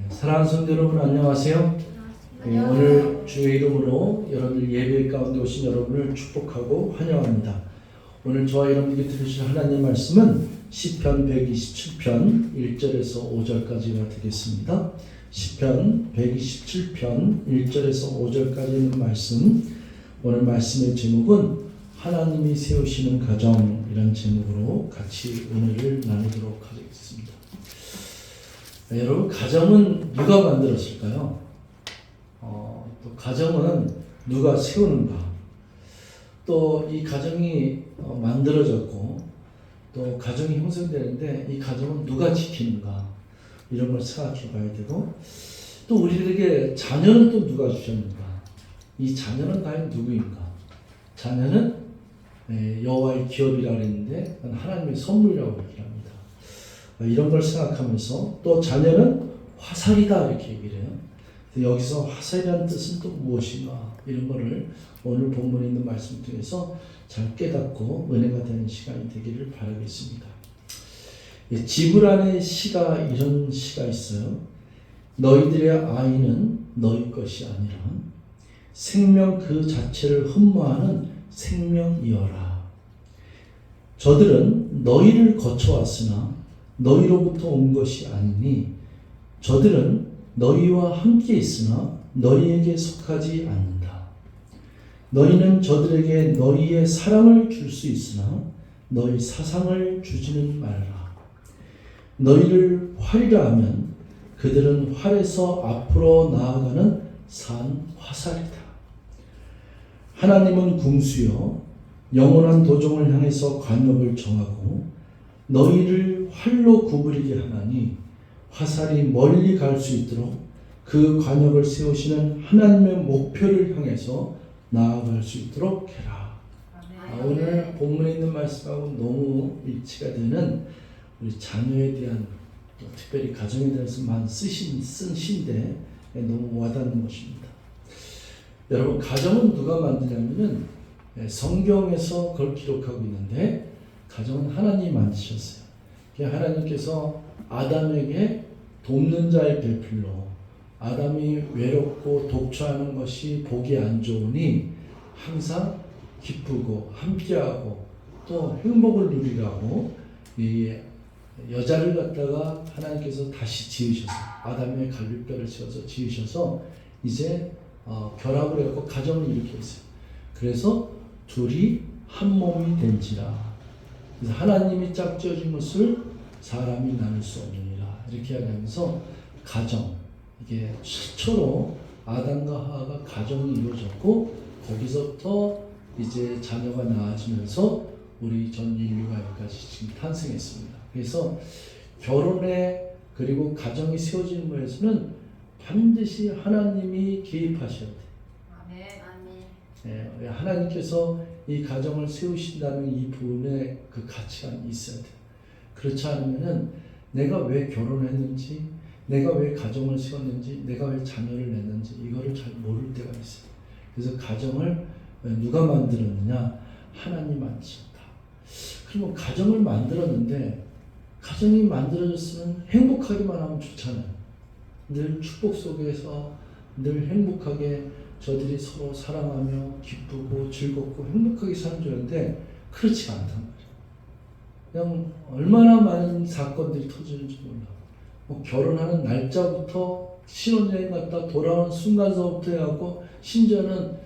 사랑하는 성도 여러분 안녕하세요. 오늘 주의 이름으로 여러분들 예배 가운데 오신 여러분을 축복하고 환영합니다. 오늘 저와 여러분들께 들으실 하나님의 말씀은 시편 127편 1절에서 5절까지가 되겠습니다. 시편 127편 1절에서 5절까지 있는 말씀, 오늘 말씀의 제목은 하나님이 세우시는 가정이라는 제목으로 같이 은혜를 나누도록 하겠습니다. 여러분, 가정은 누가 만들었을까요? 또 가정은 누가 세우는가? 또 이 가정이 만들어졌고 또 가정이 형성되는데 이 가정은 누가 지키는가? 이런 걸 생각해 봐야 되고, 또 우리들에게 자녀는 또 누가 주셨는가? 이 자녀는 과연 누구인가? 자녀는 여호와의 기업이라고 했는데 하나님의 선물이라고 얘기합니다. 이런 걸 생각하면서 또 자녀는 화살이다 이렇게 얘기를 해요. 여기서 화살이라는 뜻은 또 무엇인가, 이런 거를 오늘 본문에 있는 말씀 통해서 잘 깨닫고 은혜가 되는 시간이 되기를 바라겠습니다. 지불 안에 시가 이런 시가 있어요. 너희들의 아이는 너희 것이 아니라 생명 그 자체를 흠모하는 생명이어라. 저들은 너희를 거쳐왔으나 너희로부터 온 것이 아니니 저들은 너희와 함께 있으나 너희에게 속하지 않는다. 너희는 저들에게 너희의 사랑을 줄 수 있으나 너희 사상을 주지는 말라. 너희를 활이라 하면 그들은 활에서 앞으로 나아가는 산 화살이다. 하나님은 궁수여 영원한 도종을 향해서 관역을 정하고 너희를 활로 구부리게 하나니 화살이 멀리 갈 수 있도록 그 관역을 세우시는 하나님의 목표를 향해서 나아갈 수 있도록 해라. 오늘 본문에 있는 말씀하고 너무 일치가 되는 우리 자녀에 대한, 또 특별히 가정에 대해서만 쓴 시인데 너무 와닿는 것입니다. 여러분, 가정은 누가 만드냐면은 성경에서 그걸 기록하고 있는데, 가정은 하나님이 만드셨어요. 하나님께서 아담에게 돕는 자의 배필로, 아담이 외롭고 독초하는 것이 보기 안 좋으니 항상 기쁘고 함께하고 또 행복을 누리라고 이 여자를 갖다가 하나님께서 다시 지으셔서, 아담의 갈비뼈를 지어서 지으셔서 이제 결합을 해서 가정을 일으켰어요. 그래서 둘이 한 몸이 된지라. 그래서 하나님이 짝지어진 것을 사람이 나눌 수 없느니라, 이렇게 하면서 가정, 이게 최초로 아담과 하와가 가정이 이루어졌고, 거기서부터 이제 자녀가 나아지면서 우리 전 인류가 여기까지 지금 탄생했습니다. 그래서 결혼에, 그리고 가정이 세워지는 것에서는 반드시 하나님이 개입하셔야 돼요. 아멘. 하나님께서 이 가정을 세우신다는 이 부분에 그 가치관이 있어야 돼요. 그렇지 않으면은 내가 왜 결혼했는지, 내가 왜 가정을 세웠는지, 내가 왜 자녀를 냈는지 이거를 잘 모를 때가 있어요. 그래서 가정을 누가 만들었느냐? 하나님 만드셨다. 그러면 가정을 만들었는데, 가정이 만들어졌으면 행복하기만 하면 좋잖아요. 늘 축복 속에서 늘 행복하게 저들이 서로 사랑하며 기쁘고 즐겁고 행복하게 사는 줄 알았는데 그렇지 않단 말이에요. 그냥 얼마나 많은 사건들이 터지는지 몰라. 결혼하는 날짜부터 신혼여행 갔다 돌아오는 순간서부터 해갖고, 심지어는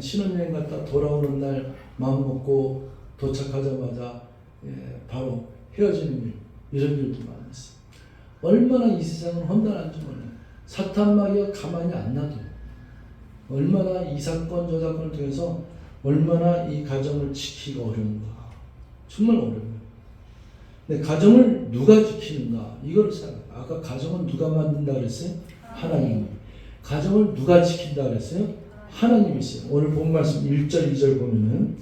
신혼여행 갔다 돌아오는 날 마음먹고 도착하자마자 바로 헤어지는 일, 이런 일도 많았어요. 얼마나 이 세상은 험난한지 몰라요. 사탄마귀가 가만히 안 놔둬요. 얼마나 이 사건 저 사건을 통해서 얼마나 이 가정을 지키기가 어려운가. 정말 어려워요. 근데 가정을 누가 지키는가, 이걸 생각해요. 아까 가정은 누가 만든다 그랬어요? 하나님이. 가정을 누가 지킨다 그랬어요? 하나님이세요. 오늘 본 말씀 1절 2절 보면은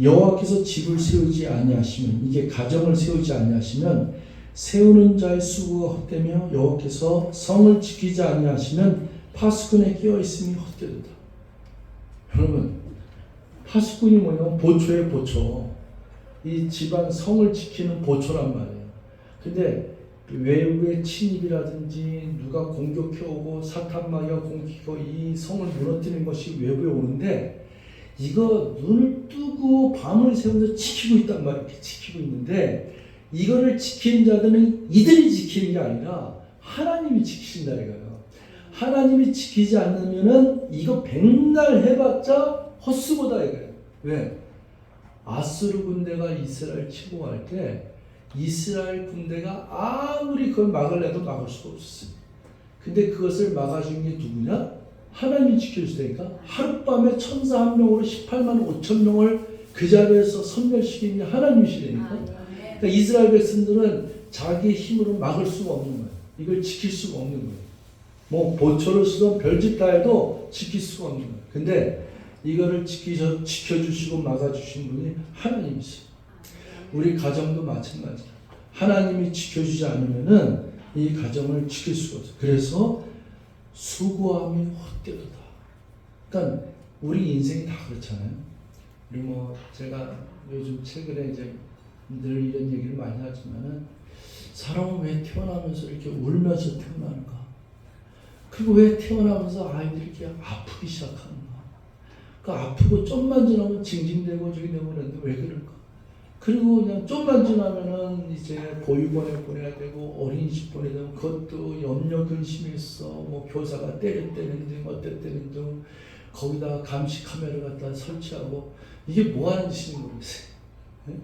여호와께서 집을 세우지 아니하시면, 이게 가정을 세우지 아니하시면 세우는 자의 수고가 헛되며 여호와께서 성을 지키지 아니하시면 파수꾼에 끼어 있음이 헛되도다. 여러분, 파수꾼이 뭐냐면 보초의 보초. 이 집안 성을 지키는 보초란 말이에요. 근데 외부의 침입이라든지 누가 공격해오고 사탄마귀가 공격하고 이 성을 무너뜨리는 것이 외부에 오는데 이거 눈을 뜨고 밤을 새우면서 지키고 있단 말이에요. 이렇게 지키고 있는데 이거를 지키는 자들은 이들이 지키는 게 아니라 하나님이 지키신다 이거예요. 하나님이 지키지 않으면은 이거 백날 해봤자 헛수고다 이거예요. 왜? 아수르 군대가 이스라엘 치고 갈 때 이스라엘 군대가 아무리 그걸 막으려도 막을 수가 없었어요. 근데 그것을 막아준 게 누구냐? 하나님이 지켜주니까 하룻밤에 천사 한 명으로 18만 5천 명을 그 자리에서 섬멸시키는 게 하나님이시라니까. 그러니까 이스라엘 백성들은 자기의 힘으로 막을 수가 없는 거예요. 이걸 지킬 수가 없는 거예요. 뭐 보초를 쓰던 별짓 다 해도 지킬 수가 없는 거예요. 근데 이거를 지켜주시고 막아주신 분이 하나님이세요. 우리 가정도 마찬가지야. 하나님이 지켜주지 않으면은 이 가정을 지킬 수가 없어요. 그래서 수고함이 헛되도다. 그러니까 우리 인생이 다 그렇잖아요. 우리 뭐 제가 요즘 최근에 이제 늘 이런 얘기를 많이 하지만은 사람은 왜 태어나면서 이렇게 울면서 태어나는가? 그리고 왜 태어나면서 아이들이 이렇게 아프기 시작하는가? 그 아프고 좀만 지나면 징징대고 저기 되고 그러는데 왜 그럴까? 그리고 그냥 좀만 지나면은 이제 보육원에 보내야 되고 어린이집 보내야 되고 그것도 염려 근심이 있어. 뭐 교사가 때렸다는 등 어땠다는 등 거기다가 감시 카메라 갖다 설치하고 이게 뭐 하는 짓인지 모르겠어요. 네?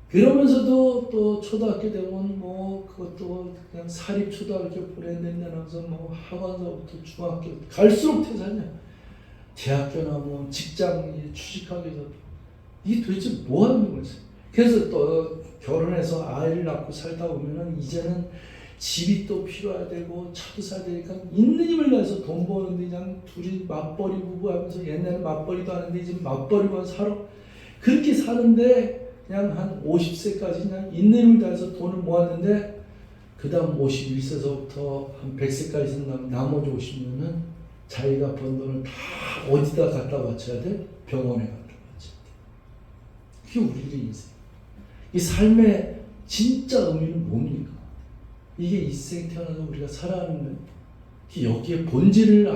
그러면서도 또 초등학교 되면 뭐 그것도 그냥 사립 초등학교 보내야 된다면서 뭐 학원서부터 중학교 갈수록 태산이야. 대학교나 뭐 직장 취직하기 위해서 이게 도대체 뭐 하는 거지? 그래서 또 결혼해서 아이를 낳고 살다 보면은 이제는 집이 또 필요해야 되고 차도 사야 되니까 있는 힘을 다해서 돈 버는데 그냥 둘이 맞벌이 부부하면서 옛날에 맞벌이도 하는데 이제 맞벌이만 살아 그렇게 사는데 그냥 한 50세까지 그냥 있는 힘을 다해서 돈을 모았는데 그 다음 51세서부터 한 100세까지 산다면 나머지 50년은 자기가 번 돈을 다 어디다 갖다 바쳐야 돼? 병원에 갖다 바쳐야 돼. 그게 우리의 인생. 이 삶의 진짜 의미는 뭡니까? 이게 이 세상에 태어나서 우리가 살아가는 거예요. 여기에 본질을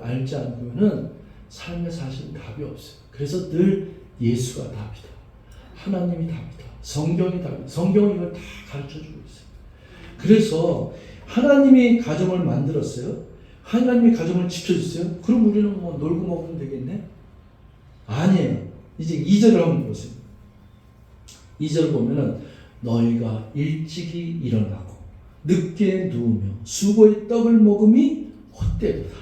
알지 않고는 삶에 사실 답이 없어요. 그래서 늘 예수가 답이다. 하나님이 답이다. 성경이 답이다. 성경이 이걸 다 가르쳐주고 있어요. 그래서 하나님이 가정을 만들었어요. 하나님이 가정을 지켜주세요. 그럼 우리는 뭐 놀고 먹으면 되겠네? 아니에요. 이제 2절을 한번 보세요. 2절 보면은 너희가 일찍이 일어나고 늦게 누우며 수고의 떡을 먹음이 헛되도다.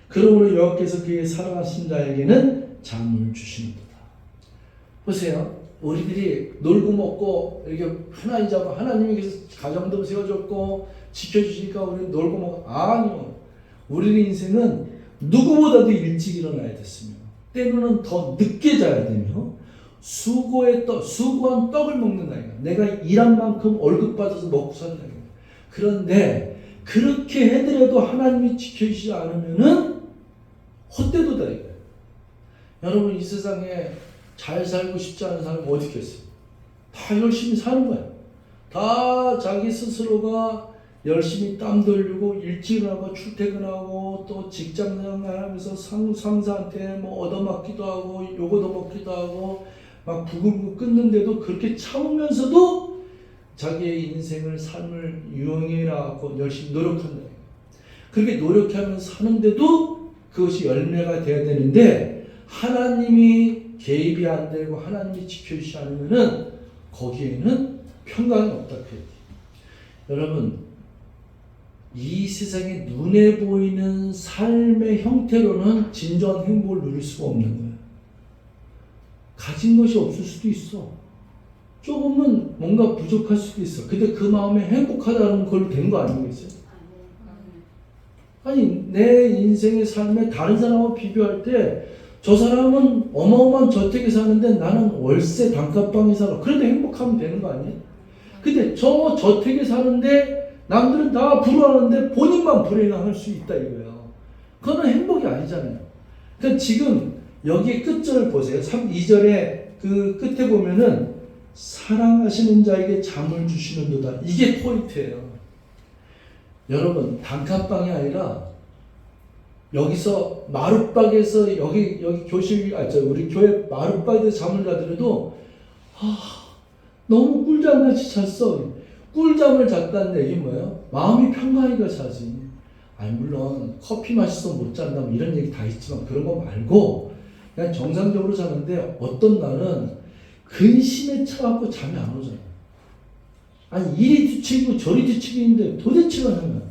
그러므로 여호와께서 그의 사랑하신 자에게는 잠을 주시는도다. 보세요. 우리들이 놀고 먹고 이렇게 하나이자고 하나님이 가정도 세워줬고 지켜주시니까 우리는 놀고 먹고 아니요. 우리 인생은 누구보다도 일찍 일어나야 됐으며 때로는 더 늦게 자야 되며 수고한 떡을 먹는다. 내가 일한 만큼 월급 받아서 먹고 산다. 그런데 그렇게 해더라도 하나님이 지켜주시지 않으면은 헛되도다 이거예요. 여러분 이 세상에 잘 살고 싶지 않은 사람이 어디 있겠어요? 다 열심히 사는 거예요. 다 자기 스스로가 열심히 땀 돌리고 일찍 일어나고 출퇴근하고 또 직장 생활하면서 상사한테 뭐 얻어맞기도 하고 요거 얻어먹기도 하고 막 부글부글 끓는데도 그렇게 참으면서도 자기의 인생을 삶을 유용해라고 열심히 노력한다. 그렇게 노력하면서 사는데도 그것이 열매가 돼야 되는데 하나님이 개입이 안 되고 하나님이 지켜주시지 않으면은 거기에는 평강이 없다. 여러분 이 세상에 눈에 보이는 삶의 형태로는 진정한 행복을 누릴 수가 없는 거예요. 가진 것이 없을 수도 있어. 조금은 뭔가 부족할 수도 있어. 근데 그 마음에 행복하다는 걸로 된 거 아니겠어요? 아니 내 인생의 삶에 다른 사람하고 비교할 때 저 사람은 어마어마한 저택에 사는데 나는 월세 단칸방에 살아. 그래도 행복하면 되는 거 아니에요? 근데 저 저택에 사는데 남들은 다 부러워하는데 본인만 불행할 수 있다 이거예요. 그거는 행복이 아니잖아요. 그러니까 지금 여기에 끝절을 보세요. 2절에 그 끝에 보면은 사랑하시는 자에게 잠을 주시는도다. 이게 포인트예요. 여러분 단칸방이 아니라 여기서 마룻박에서 여기 교실 우리 교회 마룻박에서 잠을 자더라도 너무 꿀잠같이 잤어. 꿀잠을 잤다는 얘기는 뭐예요? 마음이 평강이가 자지. 아니 물론 커피 마셔서 못 잔다 뭐 이런 얘기 다 있지만 그런 거 말고 그냥 정상적으로 자는데 어떤 날은 근심에 차갖고 잠이 안 오잖아. 아니 이리 뒤치고 저리 뒤치기인데 도대체가 하면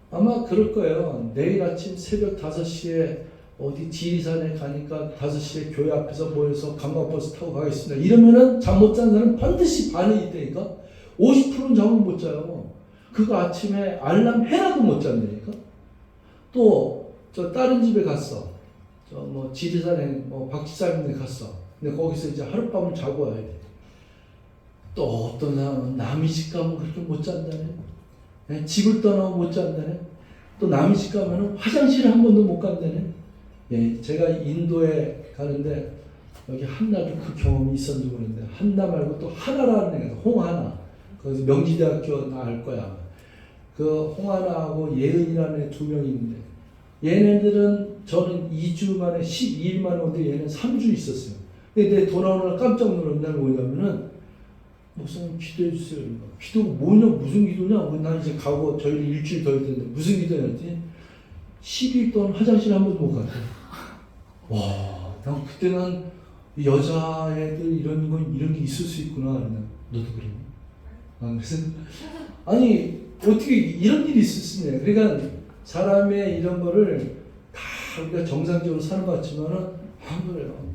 아마 그럴 거예요. 내일 아침 새벽 5시에 어디 지리산에 가니까 5시에 교회 앞에서 모여서 관광버스 타고 가겠습니다. 이러면은 잠 못 자는 사람은 반드시 반이 있다니까. 50%는 잠을 못 자요. 그거 아침에 알람 해라도 못 잔다니까. 또 저 다른 집에 갔어. 저 뭐 지리산에 뭐 박지사님네 갔어. 근데 거기서 이제 하룻밤을 자고 와야 돼. 또 어떤 사람은 남의 집 가면 그렇게 못 잔다네. 네? 집을 떠나면 못 잔다네. 또 남의 집 가면 화장실을 한 번도 못 간다네. 예, 제가 인도에 가는데 여기 한나도 그 경험이 있었는지 모르는데 한나 말고 또 하나라는 애가 홍하나. 거기서 명지대학교 나 알 거야. 그 홍하나하고 예은이라는 애 2명이 있는데 얘네들은 저는 2주 만에 12일 만에 오는데 얘는 3주 있었어요. 근데 내 돌아오는 날 깜짝 놀란 날 뭐냐면은 목사님 기도해 주세요. 기도 뭐냐 무슨 기도냐? 난 이제 가고 저희를 일주일 더 있는데 무슨 기도냐지? 10일 동안 화장실 한 번도 못 갔대. 와, 난 그때는 여자애들 이런 게 있을 수 있구나. 너도 그래? 그래서 아니 어떻게 이런 일이 있을 수 있냐? 그러니까 사람의 이런 거를 다 우리가 정상적으로 사는 것 같지만은 안 그래요.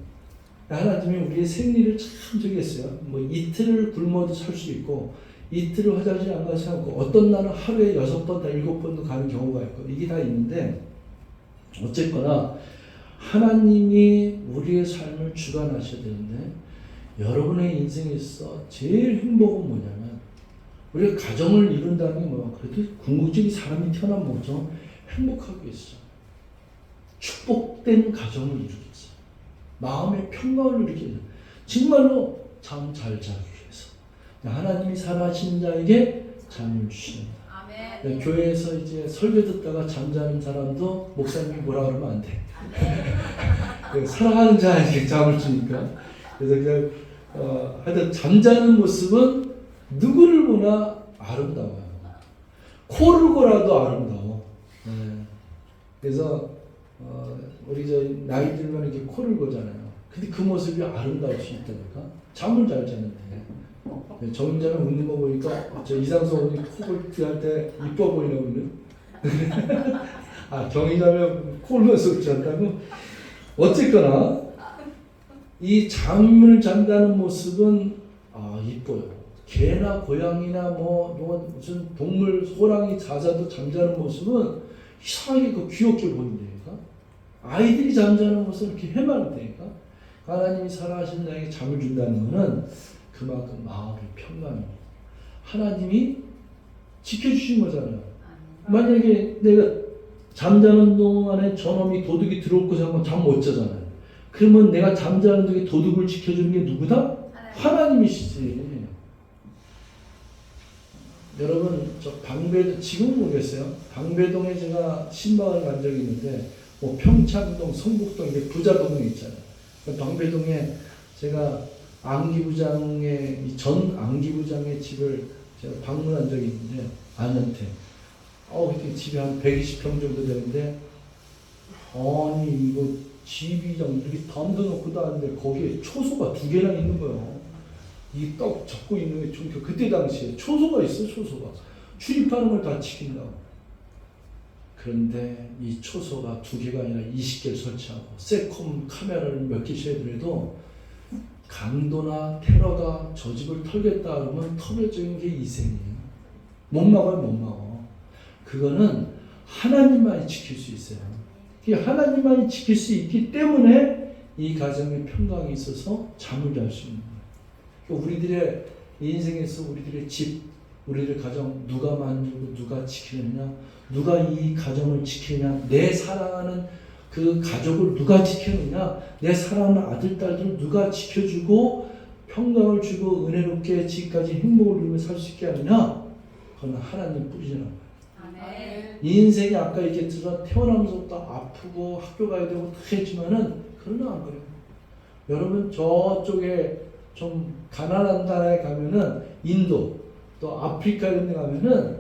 하나님이 우리의 생리를 참 저기 했어요. 뭐 이틀을 굶어도 살 수 있고 이틀을 화장실 안 가서 하고 어떤 날은 하루에 6번, 7번도 가는 경우가 있고 이게 다 있는데 어쨌거나 하나님이 우리의 삶을 주관하셔야 되는데 여러분의 인생에 있어 제일 행복은 뭐냐면 우리가 가정을 이룬다는 게 뭐야? 그래도 궁극적인 사람이 태어나면 뭐죠? 행복하게 있어. 축복된 가정을 이루겠어. 마음의 평강을 누리게 정말로 잠 잘 자기 위해서 하나님이 사랑하시는 자에게 잠을 주신다. 네, 교회에서 이제 설교 듣다가 잠자는 사람도 목사님이 뭐라 그러면 안 돼. 사랑하는 자에게 잠을 주니까. 그래서 그냥 하여튼 잠자는 모습은 누구를 보나 아름다워요. 코를 고라도 아름다워. 네. 그래서 우리 저 나이 들면 이렇게 코를 고잖아요. 근데 그 모습이 아름다울 수 있다니까. 잠을 잘 자는데. 정자는 웃는 거 보니까 저 이상석 언니 코골 할 때 이뻐 보이나 보네. 아 경희자면 코를 넣어서 웃지 않다고? 어쨌거나 이 잠을 잔다는 모습은 이뻐요. 개나 고양이나 뭐 무슨 동물 호랑이 자자도 잠자는 모습은 이상하게 그 귀엽게 보인다니까. 아이들이 잠자는 모습은 이렇게 해맑다니까. 하나님이 사랑하시는 자에게 잠을 준다는 것은 그만큼 마음의 평강입니다. 하나님이 지켜주신 거잖아요. 만약에 내가 잠자는 동안에 저놈이 도둑이 들어올 것을 한번 잠 못 자잖아요. 그러면 내가 잠자는 동안에 도둑을 지켜주는 게 누구다? 하나님이시지. 여러분 저 방배동 지금 모르겠어요. 방배동에 제가 신방을 간 적이 있는데 뭐 평창동, 성북동 이게 부자동에 있잖아요. 방배동에 제가 안기부장의 전 안기부장의 집을 제가 방문한 적이 있는데 아는테 그때 집이 한 120평 정도 되는데 아니 이거 집이 이렇게 담도 놓고 다니는데 거기에 초소가 2개나 있는 거예요. 이 떡 적고 있는 게 좀 그때 당시에 초소가 있어. 초소가 출입하는 걸 다 지킨다고. 그런데 이 초소가 2개가 아니라 20개를 설치하고 세콤 카메라를 몇 개씩 해도 강도나 테러가 저 집을 털겠다 그러면 털어적인 게 이생이에요. 못 막아요, 못 막아. 그거는 하나님만이 지킬 수 있어요. 하나님만이 지킬 수 있기 때문에 이 가정에 평강이 있어서 잠을 잘 수 있는 거예요. 우리들의 인생에서 우리들의 집, 우리들 가정 누가 만들고 누가 지키느냐, 누가 이 가정을 지키느냐, 내 사랑하는 그 가족을 누가 지키느냐, 내 사랑하는 아들, 딸들을 누가 지켜주고 평강을 주고 은혜롭게 지금까지 행복을 누리며 살 수 있게 하느냐, 그건 하나님 뿐이잖아요. 인생이 아까 얘기했지만 태어나면서부터 아프고 학교 가야 되고 다 했지만은 그러나 안 그래요. 여러분 저쪽에 좀 가난한 나라에 가면은 인도 또 아프리카 이런 데 가면은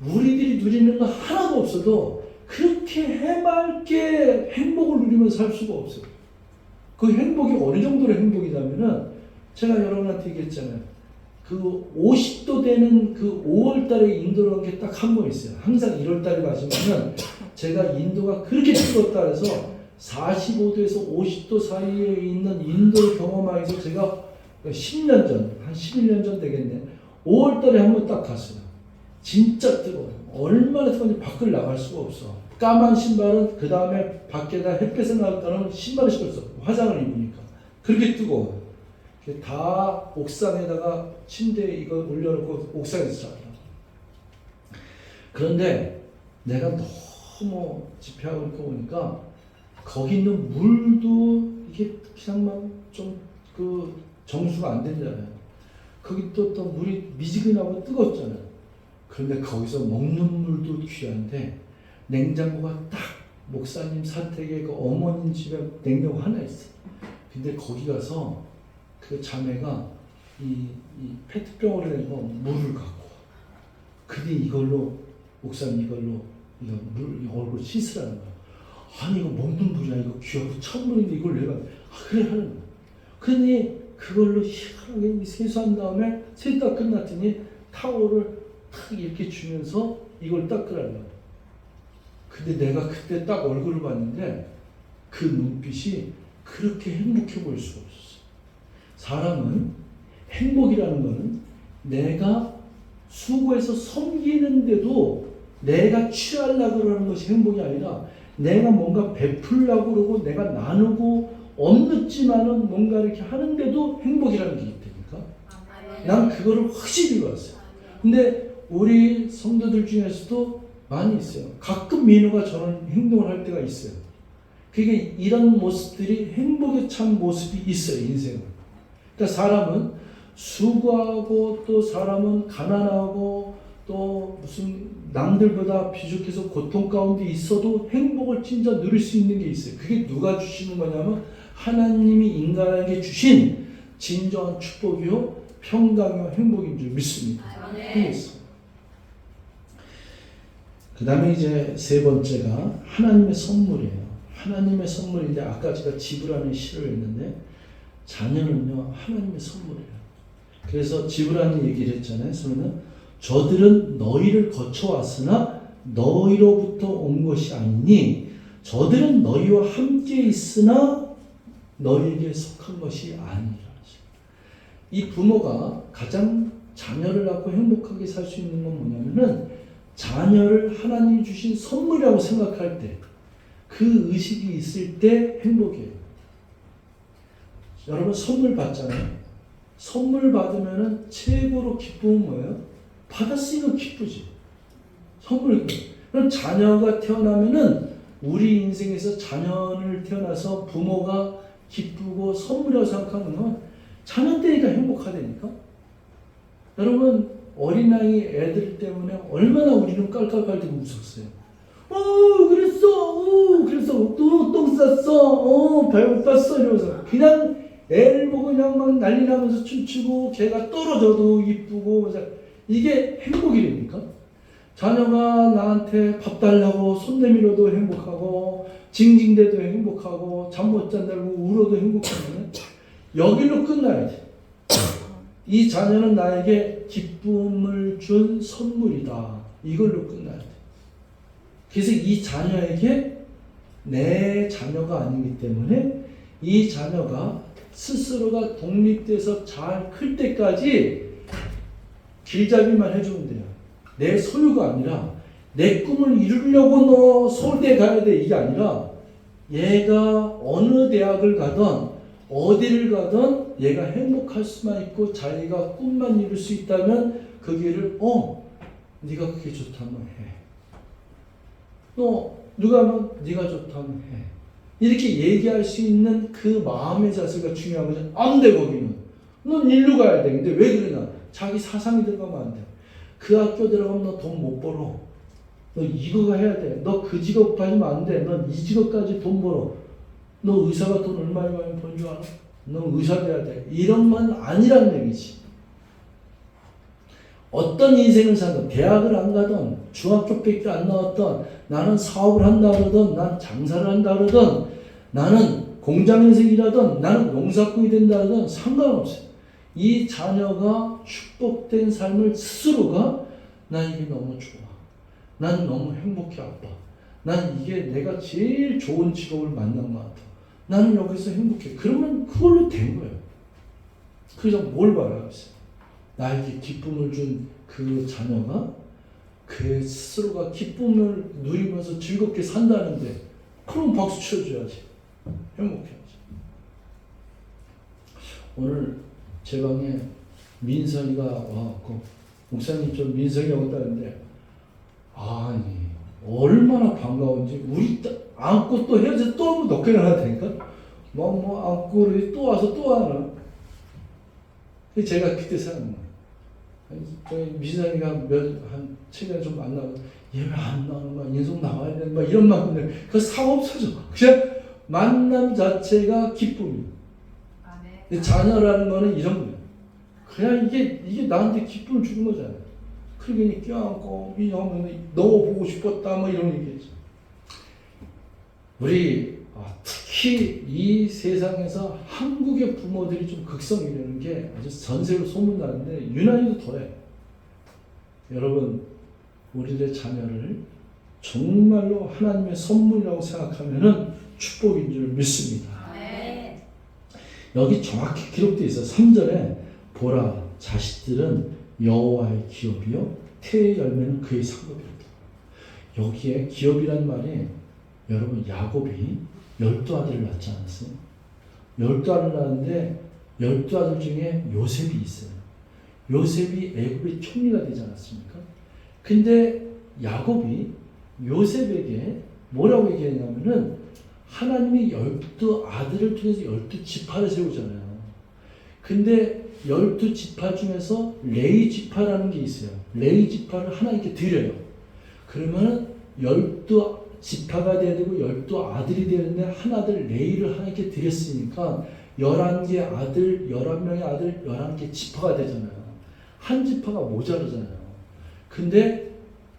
우리들이 누리는 거 하나도 없어도 그렇게 해맑게 행복을 누리면서 살 수가 없어요. 그 행복이 어느 정도로 행복이냐면은 제가 여러분한테 얘기했잖아요. 그 50도 되는 그 5월달에 인도로 간 게 딱 한 번 있어요. 항상 1월달에 가시면은 제가 인도가 그렇게 뜨겁다 그래서 45도에서 50도 사이에 있는 인도를 경험하기 위해서 제가 10년 전, 한 11년 전 되겠네. 5월달에 한 번 딱 갔어요. 진짜 뜨거워요. 얼마나 뜨거운지 밖을 나갈 수가 없어. 까만 신발은 그 다음에 밖에다 햇볕에 나갔다는 신발을 신었어. 화장을 입으니까. 그렇게 뜨거워요. 다 옥상에다가 침대에 이거 올려놓고 옥상에서 자더라고. 그런데 내가 너무 집회하고 이렇게 오니까 거기 있는 물도 이게 그냥 막 좀 그 정수가 안 된잖아요. 거기 또 물이 미지근하고 뜨겁잖아요. 그런데 거기서 먹는 물도 귀한데 냉장고가 딱 목사님 사택에 그 어머님 집에 냉장고 하나 있어. 근데 거기 가서 그 자매가 이 페트병으로 된 거 물을 갖고 와. 근데 이걸로 목사님 이걸로 이거 물 얼굴 씻으라는 거야. 아니 이거 먹는 물이야. 이거 귀하고 찬물인데 이걸 내가 그래 하는 거야. 그러니 그걸로 희한하게 세수한 다음에 세수 다 끝났더니 타월을 탁 이렇게 주면서 이걸 닦으라는. 근데 내가 그때 딱 얼굴을 봤는데 그 눈빛이 그렇게 행복해 보일 수가 없었어. 사람은 행복이라는 거는 내가 수고해서 섬기는데도 내가 취하려고 그러는 것이 행복이 아니라 내가 뭔가 베풀려고 그러고 내가 나누고 없는지만은 뭔가 이렇게 하는데도 행복이라는 게 있다니까. 난 그거를 확실히 봤어요. 근데 우리 성도들 중에서도 많이 있어요. 가끔 민우가 저런 행동을 할 때가 있어요. 그게 이런 모습들이 행복에 찬 모습이 있어요. 인생은. 그러니까 사람은 수고하고 또 사람은 가난하고 또 무슨 남들보다 비족해서 고통 가운데 있어도 행복을 진짜 누릴 수 있는 게 있어요. 그게 누가 주시는 거냐면 하나님이 인간에게 주신 진정한 축복이요 평강이요 행복인 줄 믿습니다. 그 다음에 이제 세 번째가 하나님의 선물이에요. 하나님의 선물인데 아까 제가 지브라는 시를 했는데 자녀는요 하나님의 선물이에요. 그래서 지브라는 얘기를 했잖아요. 저들은 너희를 거쳐왔으나 너희로부터 온 것이 아니니 저들은 너희와 함께 있으나 너희에게 속한 것이 아니라. 이 부모가 가장 자녀를 낳고 행복하게 살 수 있는 건 뭐냐면은 자녀를 하나님이 주신 선물이라고 생각할 때 그 의식이 있을 때 행복이에요. 여러분 선물 받잖아요. 선물 받으면은 최고로 기쁨은 뭐예요? 받았으니까 기쁘지. 선물. 그럼 자녀가 태어나면은 우리 인생에서 자녀를 태어나서 부모가 기쁘고 선물이라고 생각하는 건 자녀 때니까 행복하다니까. 여러분 어린아이 애들 때문에 얼마나 우리는 깔깔깔대고 웃었어요. 그랬어. 또 똥 쌌어. 배고팠어. 이러면서 그냥 애를 보고 그냥 막 난리 나면서 춤추고 걔가 떨어져도 이쁘고 이게 행복이랍니까? 자녀가 나한테 밥 달라고 손 내밀어도 행복하고 징징대도 행복하고 잠 못 잔다고 울어도 행복하면 여기로 끝나야 돼. 이 자녀는 나에게 기쁨을 준 선물이다. 이걸로 끝나야 돼. 그래서 이 자녀에게 내 자녀가 아니기 때문에 이 자녀가 스스로가 독립돼서 잘 클 때까지 길잡이만 해주면 돼요. 내 소유가 아니라 내 꿈을 이루려고 너 서울대 가야 돼 이게 아니라 얘가 어느 대학을 가든 어디를 가든 얘가 행복할 수만 있고 자기가 꿈만 이룰 수 있다면 그 길을 네가 그게 좋다면 해. 너 누가 하면 네가 좋다면 해. 이렇게 얘기할 수 있는 그 마음의 자세가 중요한 거죠. 안 돼 거기는. 넌 일로 가야 돼. 근데 왜 그러냐. 자기 사상이 들어가면 안 돼. 그 학교 들어가면 너 돈 못 벌어. 너 이거가 해야 돼. 너 그 직업 가지면 안 돼. 넌 이 직업까지 돈 벌어. 너 의사가 돈 얼마나 많이 버는 줄 알아? 너 의사 돼야 돼. 이런 건 아니란 얘기지. 어떤 인생을 살든 대학을 안 가든 중학교밖에 안 나왔던 나는 사업을 한다 그러든 난 장사를 한다 그러든 나는 공장에서 일하든 나는 농사꾼이 된다 그러든 상관없어요. 이 자녀가 축복된 삶을 스스로가 난 이게 너무 좋아. 난 너무 행복해 아빠. 난 이게 내가 제일 좋은 직업을 만난 것 같아. 나는 여기서 행복해. 그러면 그걸로 된 거예요. 그래서 뭘 바라겠어요? 나에게 기쁨을 준 그 자녀가 그 스스로가 기쁨을 누리면서 즐겁게 산다는데 그럼 박수 쳐줘야지. 행복해야지. 오늘 제 방에 민선이가 와갖고 목사님 좀 민선이 왔다는데 아니 얼마나 반가운지 우리 안고 또 헤어져서 또 한번 높게 나가다니까 뭐 안고 또 와서 또 하나. 제가 그때 생각나. 민선이가 한 최근에 좀 만나고 얘 왜 안 나오는 거야? 인성 나와야 되는 거야? 이런 말인데 그 사고 없어져. 그냥 만남 자체가 기쁨이에요. 근데 자녀라는 거는 이런 거예요. 그냥 이게 나한테 기쁨을 주는 거잖아요. 그러니 껴안고 이러면 너무 보고 싶었다 뭐 이런 얘기했죠. 우리 특히 이 세상에서 한국의 부모들이 좀 극성이라는 게 아주 전세로 소문나는데 유난히도 더해. 여러분 우리의 자녀를 정말로 하나님의 선물이라고 생각하면은 축복인 줄 믿습니다. 네. 여기 정확히 기록되어 있어. 3절에 보라 자식들은 여호와의 기업이요 태의 열매는 그의 상급이었다. 여기에 기업이란 말이 여러분 야곱이 12아들을 낳지 않았어요? 12아들을 낳았는데 12아들 중에 요셉이 있어요. 요셉이 애굽의 총리가 되지 않았습니까? 근데 야곱이 요셉에게 뭐라고 얘기했냐면은 하나님이 12아들을 통해서 12지파를 세우잖아요. 근데 12지파 중에서 레위 지파라는 게 있어요. 레위 지파를 하나님께 드려요. 그러면은 12지파가 돼야 되고 12아들이 되는데 하나들 레위를 하나님께 드렸으니까 11개 아들, 11명의 아들, 11개 지파가 되잖아요. 한 지파가 모자르잖아요. 근데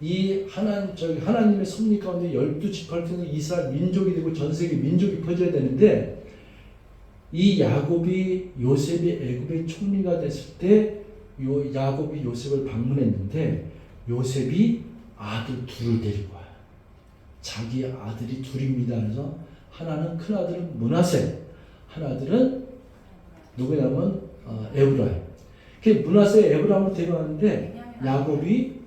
이 하나님의 섭리 가운데 12지파를 통해서 이스라엘 민족이 되고 전 세계 민족이 퍼져야 되는데 이 야곱이 요셉이 애굽의 총리가 됐을 때 야곱이 요셉을 방문했는데 요셉이 아들 둘을 데리고 와요. 자기 아들이 둘입니다. 그래서 하나는 큰 아들은 므낫세, 하나들은 누구냐면 에브라임. 그 므낫세 에브라임을 데려왔는데 야곱이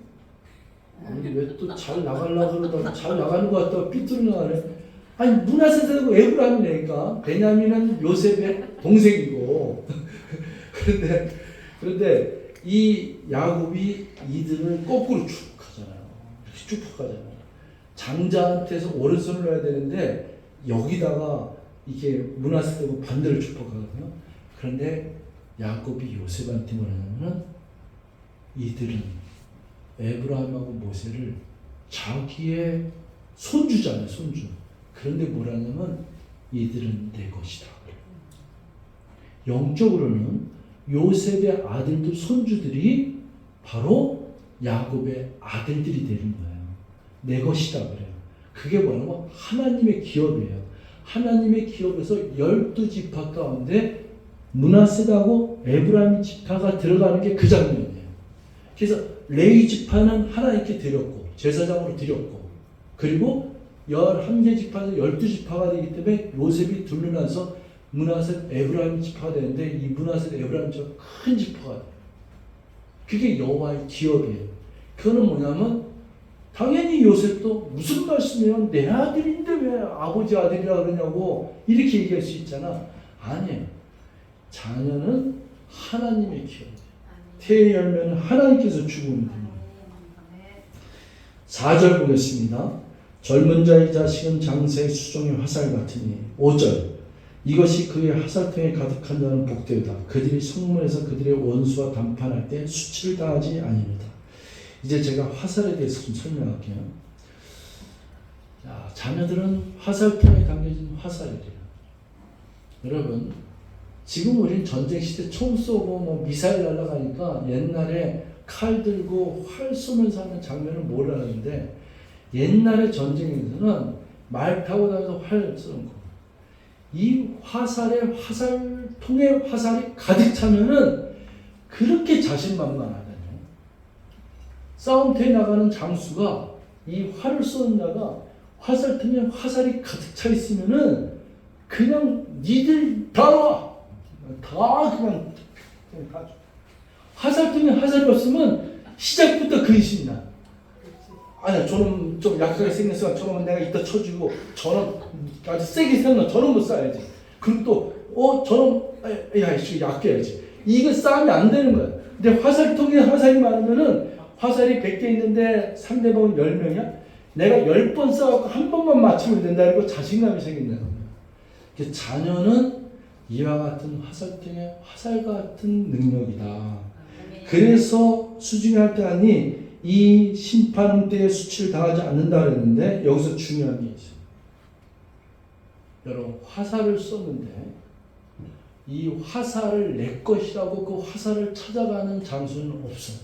왜 또 잘 나가려고 그러다가 잘 나가는 것 같다가 삐뚤어 나가네. 아니 므낫세도 에브라임이니까 베냐민은 요셉의 동생이고 그런데 이 야곱이 이들을 거꾸로 축복하잖아요. 이렇게 축복하잖아요. 장자한테서 오른손을 놔야 되는데 여기다가 이게 므낫세되고 반대로 축복하거든요. 그런데 야곱이 요셉한테 뭐냐면 이들은 에브라임하고 모세를 자기의 손주잖아요. 손주. 그런데 뭐라냐면 이들은 내 것이다. 영적으로는 요셉의 아들들 손주들이 바로 야곱의 아들들이 되는 거예요. 내 것이다 그래요. 그게 뭐냐면 하나님의 기업이에요. 하나님의 기업에서 12지파 가운데 므낫세하고 에브라임 지파가 들어가는 게 그 장면이에요. 그래서 레위 지파는 하나님께 드렸고 제사장으로 드렸고 그리고 11개 지파에서 12지파가 되기 때문에 요셉이 둘로 나서 므낫세 에브라임 지파가 되는데 이 므낫세 에브라임 지파가 큰 지파가 돼요. 그게 여호와의 기업이에요. 그거는 뭐냐면 당연히 요셉도 무슨 말씀이에요? 내 아들인데 왜 아버지 아들이라 그러냐고 이렇게 얘기할 수 있잖아. 아니에요. 자녀는 하나님의 기업이에요. 태의 열매는 하나님께서 주시는 겁니다. 4절 보겠습니다. 젊은 자의 자식은 장세의 수종의 화살 같으니 5절 이것이 그의 화살통에 가득한 자는 복되다. 그들이 성문에서 그들의 원수와 담판할 때 수치를 당하지 아니하리다. 이제 제가 화살에 대해서 좀 설명할게요. 자녀들은 화살통에 담겨진 화살이래요. 여러분, 지금 우린 전쟁 시대 총 쏘고 뭐 미사일 날아가니까 옛날에 칼 들고 활 쏘면서 하는 장면을 모르는데 옛날에 전쟁에서는 말 타고 다녀서 활 쏘는 거. 이 화살통에 화살이 가득 차면은 그렇게 자신만만하다뇨. 싸움터에 나가는 장수가 이 활을 쏘는 자가 화살통에 화살이 가득 차 있으면은 그냥 니들 다 와! 다 그냥 다 줘. 화살통에 화살이 없으면 시작부터 근심이 나. 아니야, 저놈 좀 약하게 생겼으니까 저놈은 내가 이따 쳐주고, 저놈 아주 세게 생겼나 저놈 못 쏴야지. 그럼 또 저놈 야 이거 약해야지. 이거 싸움이 안 되는 거야. 근데 화살통에 화살이 많으면은 화살이 100개 있는데 상대방은 10명이야? 내가 10번 쏴갖고 한 번만 맞추면 된다는 거 자신감이 생긴다는 거야. 자녀는 이와 같은 화살통에 화살 같은 능력이다. 그래서 수중할 때 하니 이 심판 때의 수치를 당하지 않는다 그랬는데 여기서 중요한 게 있어요. 여러분, 화살을 쏘는데 이 화살을 내 것이라고 그 화살을 찾아가는 장수는 없어요.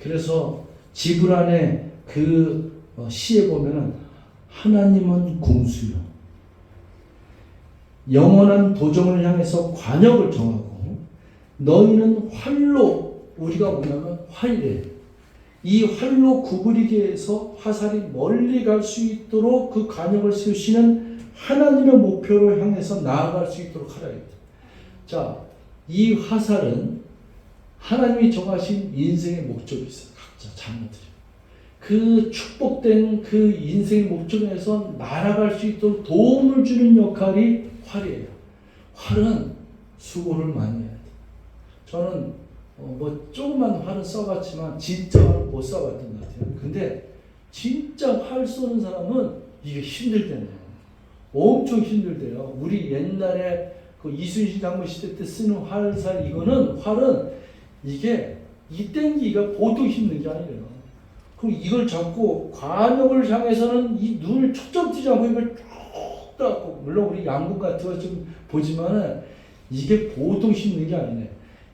그래서 지브란의 그 시에 보면은 하나님은 궁수요 영원한 도정을 향해서 관역을 정하고 너희는 활로, 우리가 뭐냐면 활이래. 이 활로 구부리게 해서 화살이 멀리 갈 수 있도록 그 관역을 세우시는 하나님의 목표로 향해서 나아갈 수 있도록 하라. 자, 이 화살은 하나님이 정하신 인생의 목적이 있어요. 각자 자녀들이. 그 축복된 그 인생의 목적에서 날아갈 수 있도록 도움을 주는 역할이 활이에요. 활은 수고를 많이 해야 돼. 저는 뭐 조그만 활은 써봤지만 진짜 활은 못 써봤던 것 같아요. 근데 진짜 활 쏘는 사람은 이게 힘들대요. 엄청 힘들대요. 우리 옛날에 그 이순신 장군 시대 때 쓰는 활살, 이거는 활은 이게 이 땡기기가 보통 힘든 게 아니래요. 그럼 이걸 잡고 관역을 향해서는 이 눈을 초점 뜨지 않고 이걸 쭉 따고, 물론 우리 양궁 같은 거 좀 보지만은 이게 보통 힘든 게 아니네.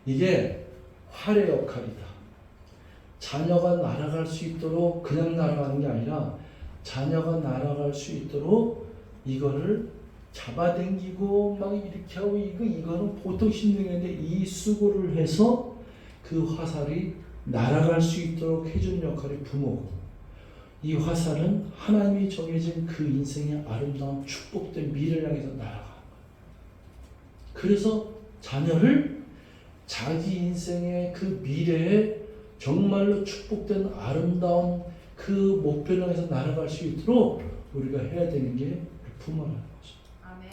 이게 활의 역할이다. 자녀가 날아갈 수 있도록 그냥 날아가는 게 아니라 자녀가 날아갈 수 있도록 이거를 잡아당기고 막 이렇게 하고, 이거는 보통 힘든 건데 이 수고를 해서 그 화살이 날아갈 수 있도록 해준 역할이 부모고, 이 화살은 하나님이 정해진 그 인생의 아름다운 축복된 미래를 향해서 날아가는 거예요. 그래서 자녀를 자기 인생의 그 미래에 정말로 축복된 아름다운 그 목표를 향해서 날아갈 수 있도록 우리가 해야 되는 게 부모라는 거죠. 아멘.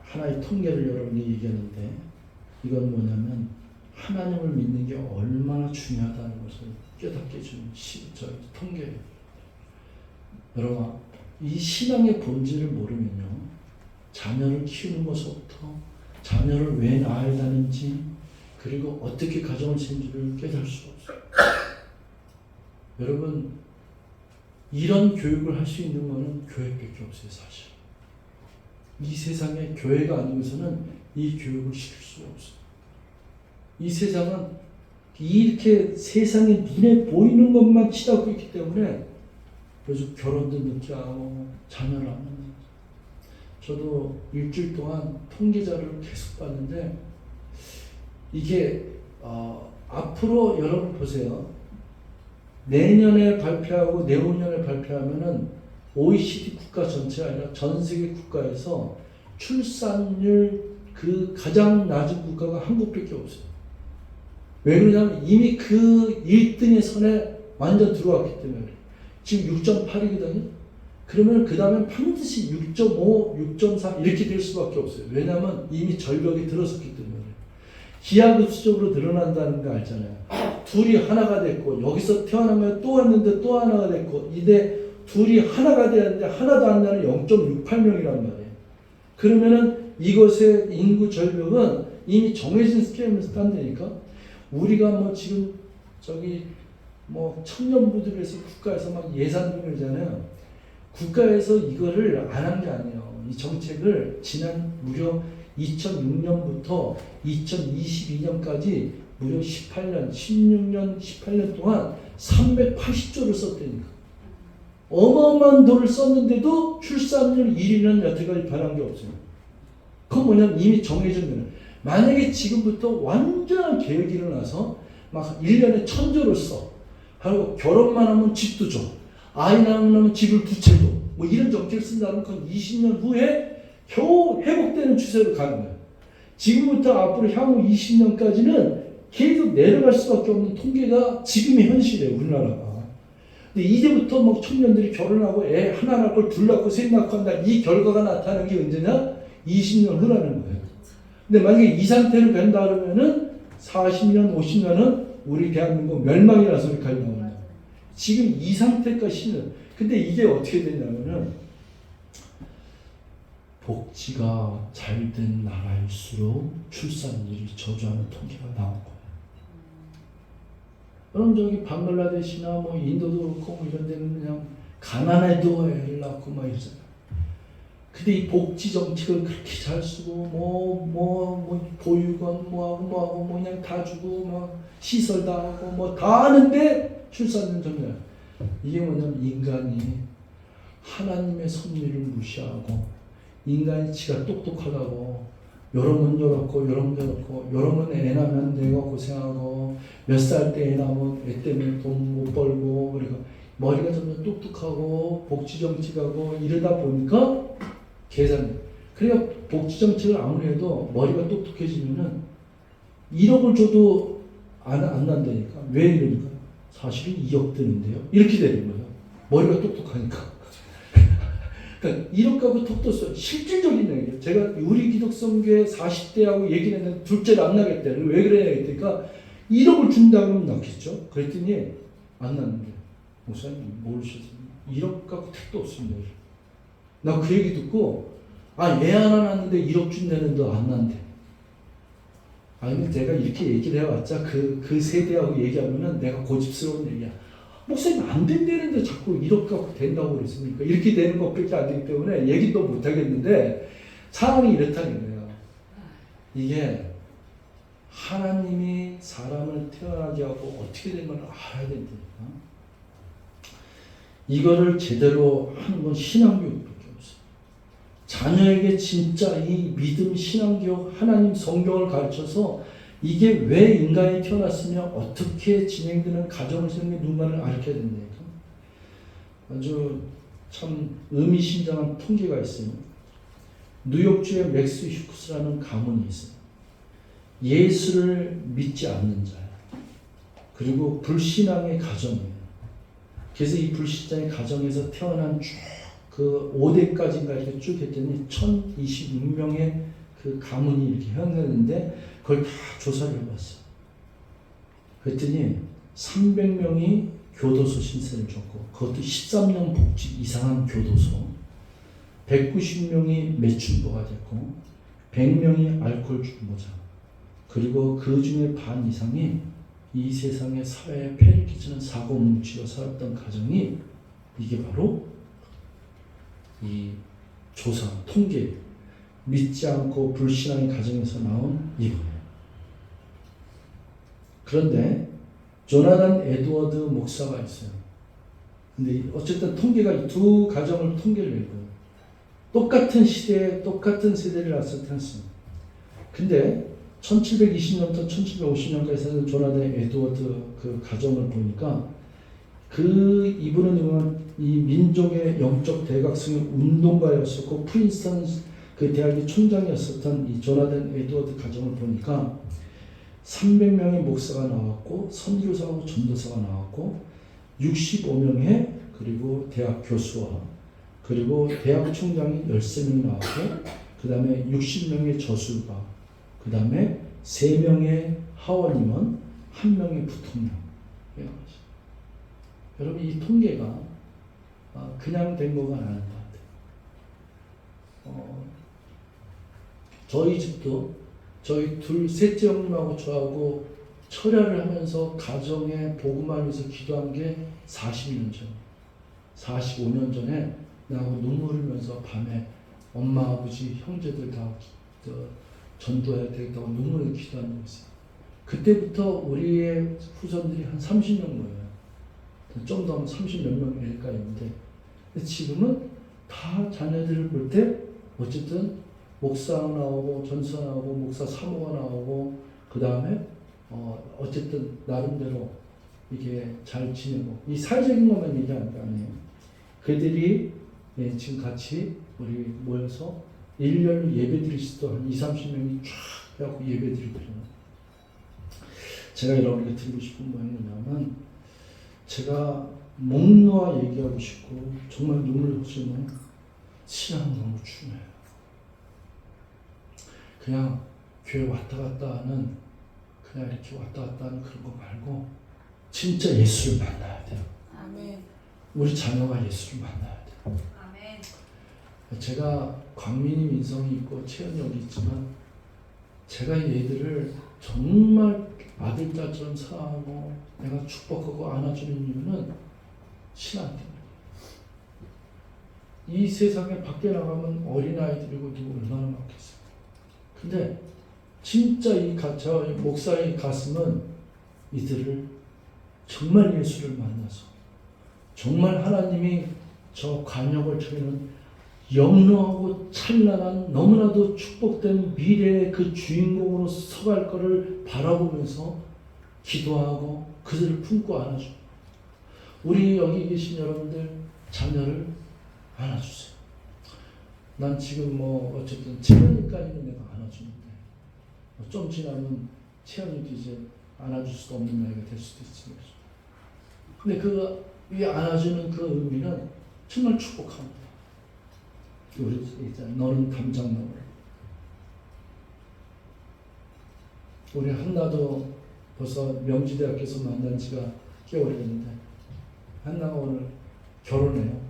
하나의 통계를 여러분이 얘기하는데, 이건 뭐냐면 하나님을 믿는 게 얼마나 중요하다는 것을 깨닫게 해주는 통계예요. 여러분, 이 신앙의 본질을 모르면요, 자녀를 키우는 것부터 자녀를 왜 낳아야 하는지, 그리고 어떻게 가정을 세우는지를 깨달을 수가 없어요. 여러분, 이런 교육을 할 수 있는 것은 교회밖에 없어요, 사실. 이 세상에 교회가 아니고서는 이 교육을 시킬 수가 없어요. 이 세상은 이렇게 세상에 눈에 보이는 것만 치닫고 있기 때문에 요즘 결혼도 늦게 하고 자녀를 안 낳는. 저도 일주일 동안 통계자를 계속 봤는데, 이게 앞으로 여러분 보세요. 내년에 발표하고 내후년에 발표하면은 OECD 국가 전체가 아니라 전 세계 국가에서 출산율 그 가장 낮은 국가가 한국밖에 없어요. 왜 그러냐면 이미 그 1등의 선에 완전 들어왔기 때문에. 지금 6.8이거든요. 그러면 그 다음에 반드시 6.5, 6.4 이렇게 될 수밖에 없어요. 왜냐하면 이미 절벽에 들어섰기 때문에. 기하급수적으로 늘어난다는 거 알잖아요. 둘이 하나가 됐고, 여기서 태어나면 또 왔는데 또 하나가 됐고, 이제 둘이 하나가 되었는데 하나도 안 나는 0.68명이란 말이에요. 그러면은 이것의 인구 절벽은 이미 정해진 스케일에서 딴다니까. 우리가 뭐 지금 저기 뭐 청년부들에서 국가에서 막 예산 들잖아요. 국가에서 이거를 안 한 게 아니에요. 이 정책을 지난 무려 2006년부터 2022년까지 무려 18년, 16년, 18년 동안 380조를 썼다니까. 어마어마한 돈을 썼는데도 출산율 1위는 여태까지 변한 게 없어요. 그건 뭐냐면 이미 정해진 거예요. 만약에 지금부터 완전한 개혁이 일어나서 막 1년에 1000조를 써. 그리고 결혼만 하면 집도 줘. 아이 낳으면 집을 2채 줘. 뭐 이런 정책을 쓴다면 그건 20년 후에 겨우 회복되는 추세로 가는 거예요. 지금부터 앞으로 향후 20년까지는 계속 내려갈 수밖에 없는 통계가 지금의 현실이에요. 우리나라가. 근데 이제부터 막 청년들이 결혼하고 애 하나 낳고 둘 낳고 셋 낳고 한다. 이 결과가 나타나는 게 언제냐? 20년 후라는 거예요. 근데 만약에 이 상태로 된다 그러면은 40년, 50년은 우리 대한민국 멸망이라는 소리까지 나옵니다. 지금 이 상태까지는. 근데 이게 어떻게 되냐면은 복지가 잘 된 나라일수록 출산율이 저조하는 통계가 나온 거예요. 그럼 저기 방글라데시나 뭐 인도도 그렇고 뭐 이런 데는 그냥 가난해도 애를 낳고 막 이러잖아요. 근데 이 복지 정책을 그렇게 잘 쓰고 뭐 보육원 뭐하고 뭐 그냥 다 주고 뭐 시설 다 하고 뭐 다 하는데 출산율 정말 이게 뭐냐면 인간이 하나님의 섭리를 무시하고 인간이 지가 똑똑하다고 여러분 열었고 여러분 애 낳으면 내가 고생하고 몇 살 때 애 낳으면 애 때문에 돈 못 벌고 그리고 머리가 점점 똑똑하고 복지 정책하고 이러다 보니까 계산. 그러니까 복지 정책을 아무리 해도 머리가 똑똑해지면은 1억을 줘도 안 난다니까. 왜 이러니까? 사실은 2억 드는데요. 이렇게 되는 거예요. 머리가 똑똑하니까. 그러니까 1억 가고 톡도 써요. 실질적인 얘기예요. 제가 우리 기독성교회 40대하고 얘기를 했는데 둘째를 안 나겠대. 왜 그러냐 했더니까 1억을 준다 그러면 낳겠죠. 그랬더니 안 낳는데. 목사님 모르셨어요. 1억 가고 택도 없습니다. 나 그 얘기 듣고 애 하나 낳았는데 1억 준다는데 안 낳는데. 아니 내가 이렇게 얘기를 해왔자 그 세대하고 얘기하면은 내가 고집스러운 얘기야. 목사님 안 된다는데 자꾸 1억 갖고 된다고 그랬습니까? 이렇게 되는 것밖에 안 되기 때문에 얘기도 못 하겠는데 상황이 이렇다는 거예요. 이게 하나님이 사람을 태어나게 하고 어떻게 된 걸 알아야 된다니까. 이거를 제대로 하는 건 신앙교육밖에 없어요. 자녀에게 진짜 이 믿음, 신앙교육, 하나님 성경을 가르쳐서 이게 왜 인간이 태어났으며 어떻게 진행되는 가정을 세우는 누군가를 가르쳐야 된다니까. 아주 참 의미심장한 통계가 있어요. 뉴욕주의 맥스 휴크스라는 가문이 있어요. 예수를 믿지 않는 자 그리고 불신앙의 가정이에요. 그래서 이 불신앙의 가정에서 태어난 쭉 그 5대까지인가 이렇게 쭉 했더니 1026명의 그 가문이 이렇게 형성했는데 그걸 다 조사를 해봤어요. 그랬더니 300명이 교도소 신세를 졌고 그것도 13년 복직 이상한 교도소 190명이 매춘부가 됐고 100명이 알코올 중보자 그리고 그 중에 반 이상이 이 세상의 사회에 폐를 끼치는 사고 뭉치고 살았던 가정이 이게 바로 이 조사, 통계 믿지 않고 불신앙의 가정에서 나온 이거예요. 그런데 조나단 에드워드 목사가 있어요. 근데 어쨌든 통계가 이 두 가정을 통계를 낸 거예요. 똑같은 시대에 똑같은 세대를 낳았을 때 했습니다. 근데 1720년부터 1750년까지 조나단 에드워드 그 가정을 보니까 이분은 이 민족의 영적 대각성의 운동가였었고 프린스턴 그 대학의 총장이었었던 이 조나단 에드워드 가정을 보니까 300명의 목사가 나왔고 선교사하고 전도사가 나왔고 65명의 그리고 대학 교수와 그리고 대학 총장이 13명이 나왔고 그 다음에 60명의 저술가 그 다음에 3명의 하원의원 1명의 부통령. 여러분 이 통계가 그냥 된 거가 아닌 것 같아요. 저희 집도 저희 셋째 형님하고 저하고 철야를 하면서 가정의 복음을 위해서 기도한 게 40년 전, 45년 전에 나하고 눈물 흘면서 밤에 엄마, 아버지, 형제들 다 전도해야 되겠다고 눈물을 기도한 적이 있어요. 그때부터 우리의 후손들이 한 30명 모여요. 좀 더 하면 30몇 명 될까 있는데, 지금은 다 자녀들을 볼 때 어쨌든 목사 나오고 전사 나오고 목사 사모가 나오고 그 다음에 어쨌든 나름대로 이게 잘 지내고, 이 사회적인 것만 얘기하는 게 아니에요. 그들이 지금 같이 우리 모여서 일렬로 예배 드릴 수도 한 20-30명이 쫙 해갖고 예배 드리거든요. 제가 여러분에게 드리고 싶은 건 뭐냐면, 제가 목 놓아 얘기하고 싶고 정말 눈물 흘리는 신앙은 너무 중요해요. 그냥 교회 왔다 갔다 하는, 그냥 이렇게 왔다 갔다 하는 그런 거 말고 진짜 예수를 만나야 돼요. 아멘. 우리 자녀가 예수를 만나야 돼요. 아멘. 제가 광민이 민성이 있고 채연이 여기 있지만, 제가 얘들을 정말 아들딸처럼 사랑하고 내가 축복하고 안아주는 이유는 신앙 때문이에요. 이 세상에 밖에 나가면 어린아이들이고 누구 얼마나 많겠어요. 근데 진짜 저 목사의 가슴은 이들을 정말 예수를 만나서 정말 하나님이 저 관역을 통해는 영롱하고 찬란한 너무나도 축복된 미래의 그 주인공으로 서갈 것을 바라보면서 기도하고 그들을 품고 안아줍니다. 우리 여기 계신 여러분들 자녀를 안아주세요. 난 지금 어쨌든 채연이까지는 내가 안아주는데 좀 지나면 채연이도 이제 안아줄 수도 없는 나이가 될 수도 있습니다. 근데 이 안아주는 그 의미는 정말 축복합니다. 우리 이제 너는 담장 넘어. 우리 한나도 벌써 명지대학교에서 만난 지가 꽤 오래됐는데, 한나가 오늘 결혼해요.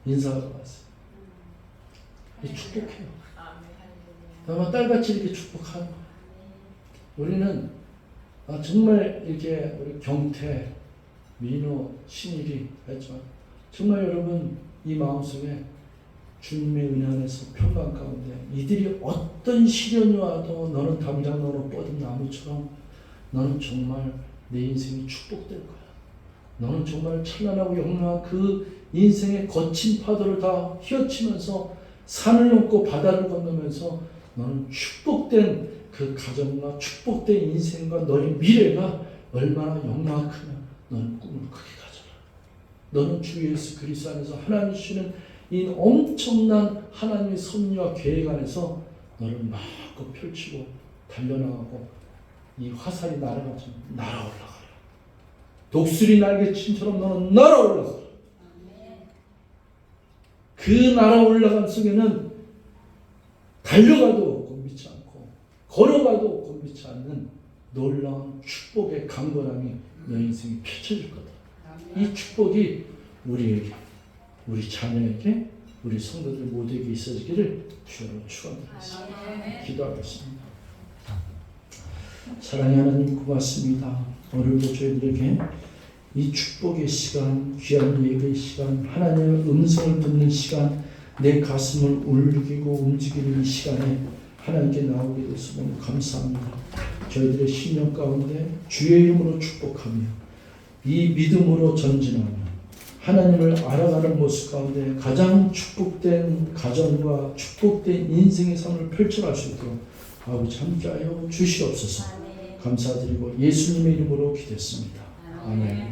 인사하러 왔어요. 축복해요. 아마 딸같이 이렇게 축복하는 거예요. 우리는 정말 이렇게 우리 경태, 민호, 신일이 했지만 정말 여러분 이 마음속에 주님의 은혜 안에서 평강 가운데 이들이 어떤 시련이 와도 너는 담장로로 뻗은 나무처럼 너는 정말 내 인생이 축복될 거야. 너는 정말 찬란하고 영롱한 그 인생의 거친 파도를 다 휘어치면서 산을 넘고 바다를 건너면서 너는 축복된 그 가정과 축복된 인생과 너의 미래가 얼마나 영광 크냐. 너는 꿈을 크게 가져라. 너는 주 예수 그리스도 안에서 하나님 주시는 이 엄청난 하나님의 섭리와 계획 안에서 너를 마음껏 펼치고 달려나가고 이 화살이 날아가지 날아올라가라. 독수리 날개침처럼 너는 날아올라가라. 그 날아올라간 속에는 달려가도 곤비치 않고 걸어가도 곤비치 않는 놀라운 축복의 강건함이 너 인생에 펼쳐질 거다. 이 축복이 우리에게, 우리 자녀에게, 우리 성도들 모두에게 있어지기를 주여로 축원드리겠습니다. 기도하겠습니다. 사랑의 하나님 고맙습니다. 오늘도 저희들에게 이 축복의 시간, 귀한 예배의 시간, 하나님의 음성을 듣는 시간, 내 가슴을 울리고 움직이는 이 시간에 하나님께 나오게 돼서 너무 감사합니다. 저희들의 심령 가운데 주의 이름으로 축복하며 이 믿음으로 전진하며 하나님을 알아가는 모습 가운데 가장 축복된 가정과 축복된 인생의 삶을 펼쳐갈 수 있도록 아버지 함께하여 주시옵소서. 감사드리고 예수님의 이름으로 기도했습니다. 아멘.